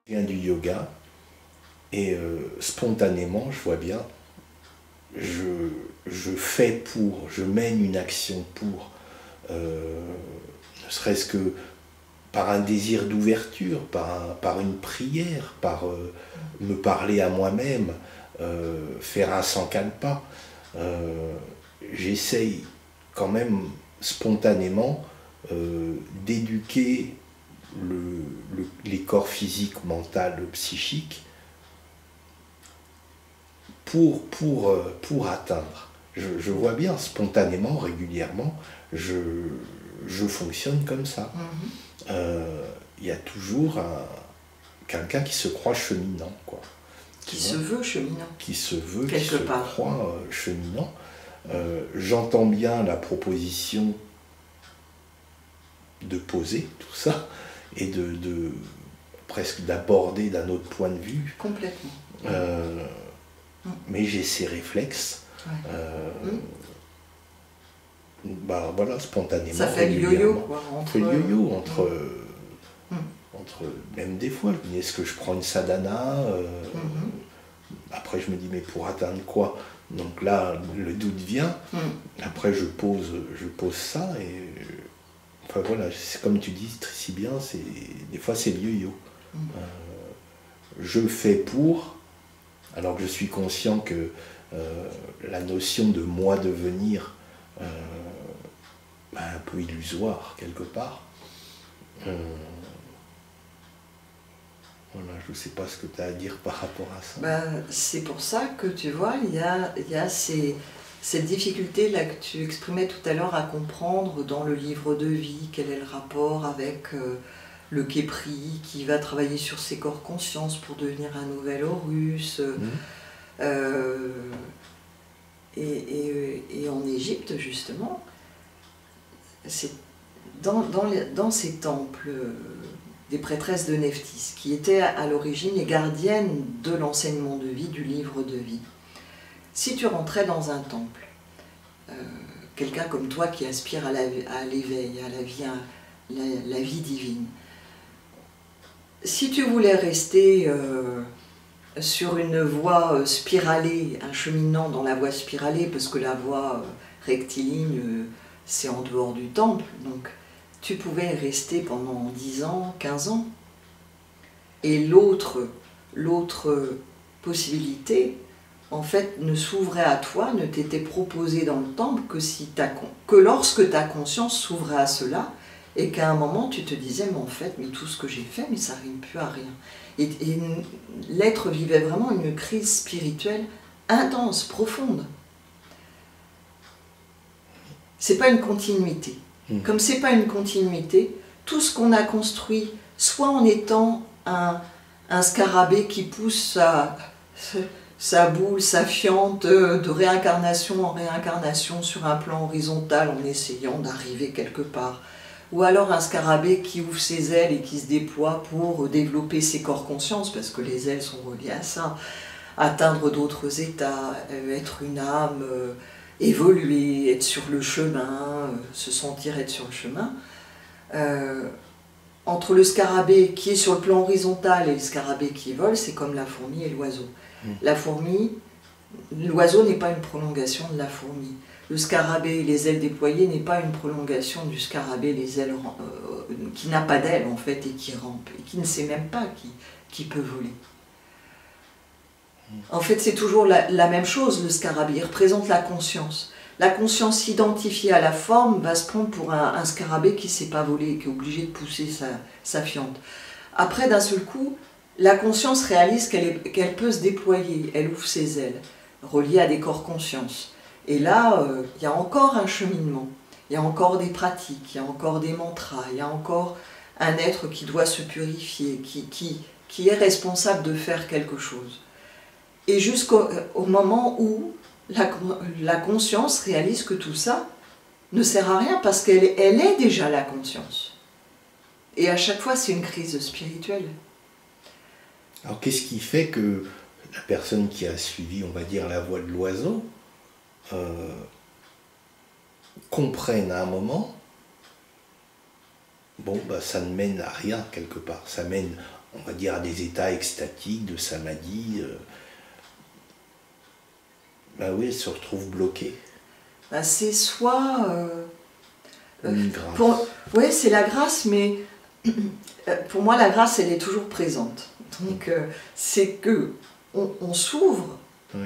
Je viens du yoga et spontanément, je vois bien, je fais pour, je mène une action pour, ne serait-ce que par un désir d'ouverture, par une prière, par me parler à moi-même, faire un 104 pas. J'essaye quand même spontanément d'éduquer les corps physiques, mentaux, psychiques pour atteindre. Je vois bien spontanément, régulièrement, je fonctionne comme ça. Y a toujours quelqu'un qui se croit cheminant, quoi. Qui se veut cheminant. Qui se veut, quelque qui se part. croit cheminant. J'entends bien la proposition de poser tout ça et de presque d'aborder d'un autre point de vue. Complètement. Mais j'ai ces réflexes. Bah voilà, spontanément. Ça fait le yo-yo, quoi. Entre yo-yo, entre même des fois, je me dis, est-ce que je prends une sadhana Après je me dis, mais pour atteindre quoi? Donc là, le doute vient. Après je pose ça et enfin voilà, c'est comme tu dis si bien, des fois c'est le yo-yo. Je fais pour, alors que je suis conscient que la notion de moi devenir un peu illusoire quelque part. Voilà, je ne sais pas ce que tu as à dire par rapport à ça. C'est pour ça que tu vois, il y a cette difficulté-là que tu exprimais tout à l'heure à comprendre dans le livre de vie, quel est le rapport avec le Khepri qui va travailler sur ses corps conscience pour devenir un nouvel Horus. Et en Égypte, justement, c'est dans ces temples des prêtresses de Nephthys, qui étaient à l'origine les gardiennes de l'enseignement de vie, du livre de vie. Si tu rentrais dans un temple, quelqu'un comme toi qui aspire à l'éveil, à la vie divine, si tu voulais rester sur une voie spiralée, un cheminant dans la voie spiralée, parce que la voie rectiligne, c'est en dehors du temple, donc tu pouvais rester pendant 10 ans, 15 ans. Et l'autre possibilité, en fait, ne s'ouvrait à toi, ne t'était proposée dans le temple que lorsque ta conscience s'ouvrait à cela, et qu'à un moment tu te disais, mais en fait, mais tout ce que j'ai fait, mais ça rime plus à rien. Et l'être vivait vraiment une crise spirituelle intense, profonde. C'est pas une continuité. Comme c'est pas une continuité, tout ce qu'on a construit, soit en étant un scarabée qui pousse sa boule, sa fiente de réincarnation en réincarnation sur un plan horizontal en essayant d'arriver quelque part, ou alors un scarabée qui ouvre ses ailes et qui se déploie pour développer ses corps conscience, parce que les ailes sont reliées à ça, atteindre d'autres états, être une âme, évoluer, être sur le chemin, se sentir être sur le chemin. Entre le scarabée qui est sur le plan horizontal et le scarabée qui vole, c'est comme la fourmi et l'oiseau. La fourmi, l'oiseau n'est pas une prolongation de la fourmi. Le scarabée, les ailes déployées, n'est pas une prolongation du scarabée, les ailes qui n'a pas d'ailes en fait et qui rampe, et qui ne sait même pas qui peut voler. En fait, c'est toujours la même chose, le scarabée, il représente la conscience. La conscience identifiée à la forme va se prendre pour un scarabée qui ne sait pas voler, qui est obligé de pousser sa fiente. Après, d'un seul coup, la conscience réalise qu'elle peut se déployer, elle ouvre ses ailes, reliée à des corps conscience. Et là, il y a encore un cheminement, il y a encore des pratiques, il y a encore des mantras, il y a encore un être qui doit se purifier, qui est responsable de faire quelque chose. Et jusqu'au moment où la conscience réalise que tout ça ne sert à rien parce qu'elle est déjà la conscience. Et à chaque fois, c'est une crise spirituelle. Alors qu'est-ce qui fait que la personne qui a suivi, on va dire, la voie de l'oiseau, comprenne à un moment, bon, ça ne mène à rien quelque part, ça mène on va dire, à des états extatiques, de samadhi, bah oui, elle se retrouve bloquée. Bah, c'est soit... Une grâce. Oui, c'est la grâce, mais pour moi, la grâce, elle est toujours présente. Donc, c'est que on s'ouvre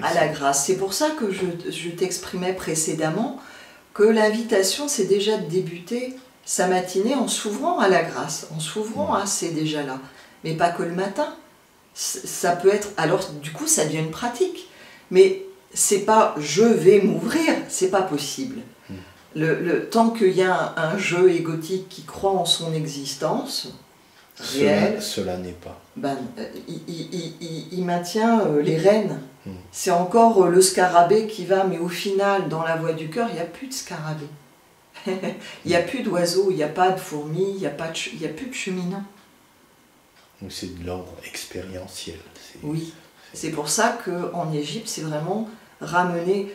à la grâce. C'est pour ça que je t'exprimais précédemment que l'invitation, c'est déjà de débuter sa matinée en s'ouvrant à la grâce, en s'ouvrant à c'est déjà là. Mais pas que le matin. Ça peut être... Alors, du coup, ça devient une pratique. Mais c'est pas « je vais m'ouvrir », c'est pas possible. Tant qu'il y a un jeu égotique qui croit en son existence réelle, cela n'est pas. Ben, il maintient les rênes. C'est encore le scarabée qui va, mais au final, dans la voie du cœur, il n'y a plus de scarabée. Il n'y a plus d'oiseaux, il n'y a pas de fourmis, il n'y a plus de cheminants. C'est de l'ordre expérientiel. Oui, c'est pour ça qu'en Égypte, c'est vraiment ramener...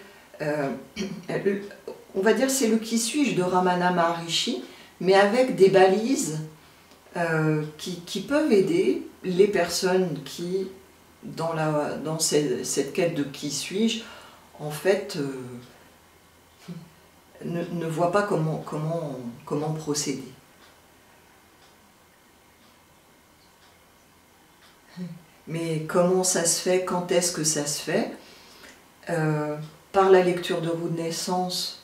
on va dire c'est le qui suis-je de Ramana Maharishi, mais avec des balises qui peuvent aider les personnes qui, dans cette quête de qui suis-je, en fait, ne voient pas comment procéder. Mais comment ça se fait, quand est-ce que ça se fait? Par la lecture de roue de naissance,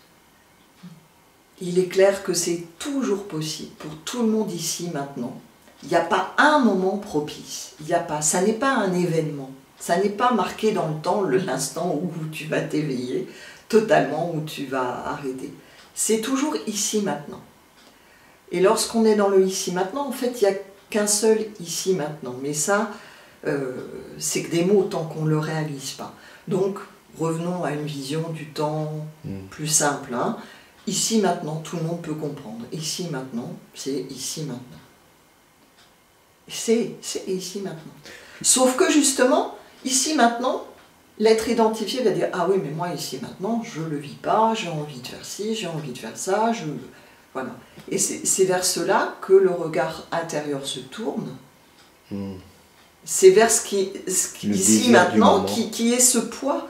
il est clair que c'est toujours possible pour tout le monde ici maintenant. Il n'y a pas un moment propice, ça n'est pas un événement, ça n'est pas marqué dans le temps l'instant où tu vas t'éveiller totalement, où tu vas arrêter. C'est toujours ici maintenant. Et lorsqu'on est dans le ici maintenant, en fait, il n'y a qu'un seul ici maintenant. Mais ça, c'est que des mots tant qu'on ne le réalise pas. Donc, revenons à une vision du temps plus simple. Hein. Ici, maintenant, tout le monde peut comprendre. Ici, maintenant, c'est ici, maintenant. C'est ici, maintenant. Sauf que, justement, ici, maintenant, l'être identifié va dire « Ah oui, mais moi, ici, maintenant, je ne le vis pas, j'ai envie de faire ci, j'ai envie de faire ça. » Voilà. Et c'est vers cela que le regard intérieur se tourne. C'est vers ce qui ici, maintenant, qui est ce poids.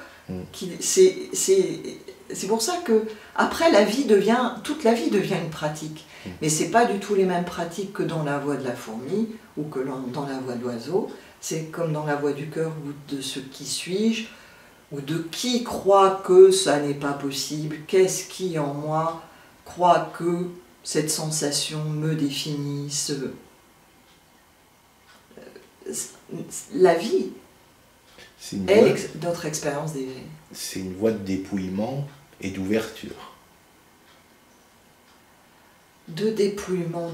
C'est pour ça que après toute la vie devient une pratique. Mais c'est pas du tout les mêmes pratiques que dans la voie de la fourmi ou que dans la voie de l'oiseau. C'est comme dans la voie du cœur ou de ce qui suis-je, ou de qui croit que ça n'est pas possible, qu'est-ce qui en moi croit que cette sensation me définisse. La vie est notre expérience d'éveil. C'est une voie de dépouillement et d'ouverture. De dépouillement.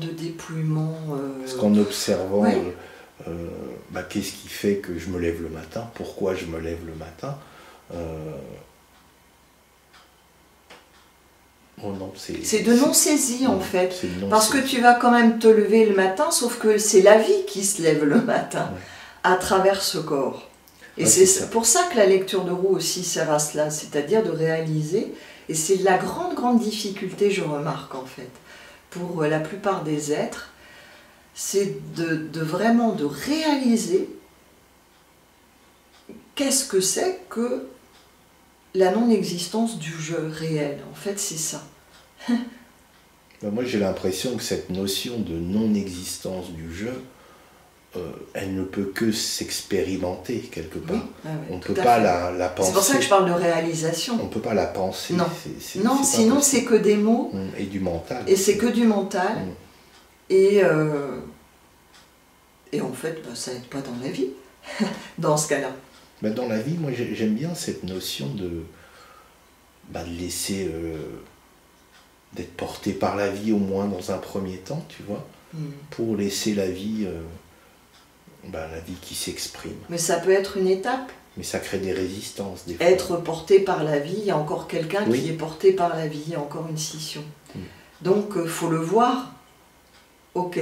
Parce qu'en observant, qu'est-ce qui fait que je me lève le matin, pourquoi je me lève le matin, c'est de non-saisie en fait. Parce que tu vas quand même te lever le matin, sauf que c'est la vie qui se lève le matin à travers ce corps. Et c'est pour ça que la lecture de roue aussi sert à cela, c'est-à-dire de réaliser, et c'est la grande difficulté, je remarque en fait, pour la plupart des êtres, c'est vraiment de réaliser qu'est-ce que c'est que la non-existence du jeu réel. En fait, c'est ça. Moi, j'ai l'impression que cette notion de non-existence du jeu, elle ne peut que s'expérimenter quelque part. On ne peut pas la penser. C'est pour ça que je parle de réalisation. On ne peut pas la penser. Non, sinon c'est que des mots. Et du mental. Et c'est que du mental. Et en fait, ça n'aide pas dans la vie, dans ce cas-là. Dans la vie, moi j'aime bien cette notion de laisser, d'être porté par la vie au moins dans un premier temps, tu vois, pour laisser la vie qui s'exprime. Mais ça peut être une étape. Mais ça crée des résistances, des fois. Être porté par la vie, il y a encore quelqu'un qui est porté par la vie, il y a encore une scission. Donc, il faut le voir. Ok.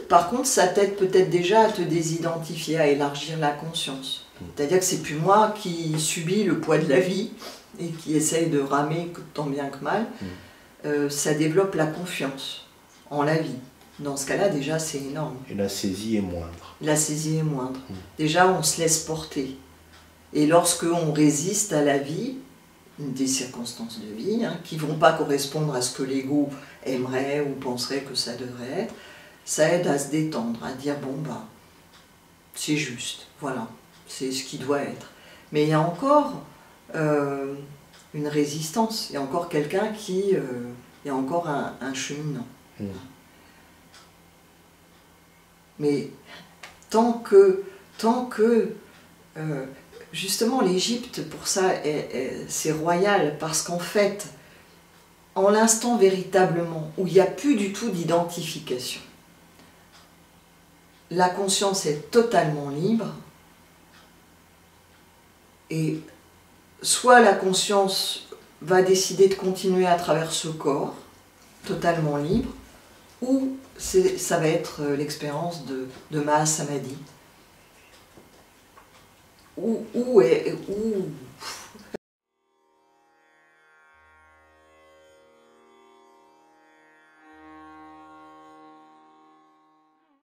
Par contre, ça t'aide peut-être déjà à te désidentifier, à élargir la conscience. C'est-à-dire que c'est plus moi qui subis le poids de la vie et qui essaye de ramer tant bien que mal. Ça développe la confiance en la vie. Dans ce cas-là, déjà, c'est énorme. Et la saisie est moindre. La saisie est moindre. Déjà, on se laisse porter. Et lorsque on résiste à la vie, des circonstances de vie, qui ne vont pas correspondre à ce que l'ego aimerait ou penserait que ça devrait être, ça aide à se détendre, à dire bon bah c'est juste, voilà, c'est ce qui doit être. Mais il y a encore une résistance, il y a encore quelqu'un qui, il y a encore un cheminant. Mais tant que justement l'Égypte, pour ça, c'est royal, parce qu'en fait, en l'instant véritablement où il n'y a plus du tout d'identification, la conscience est totalement libre, et soit la conscience va décider de continuer à travers ce corps, totalement libre, ou ça va être l'expérience de Mahasamadhi, où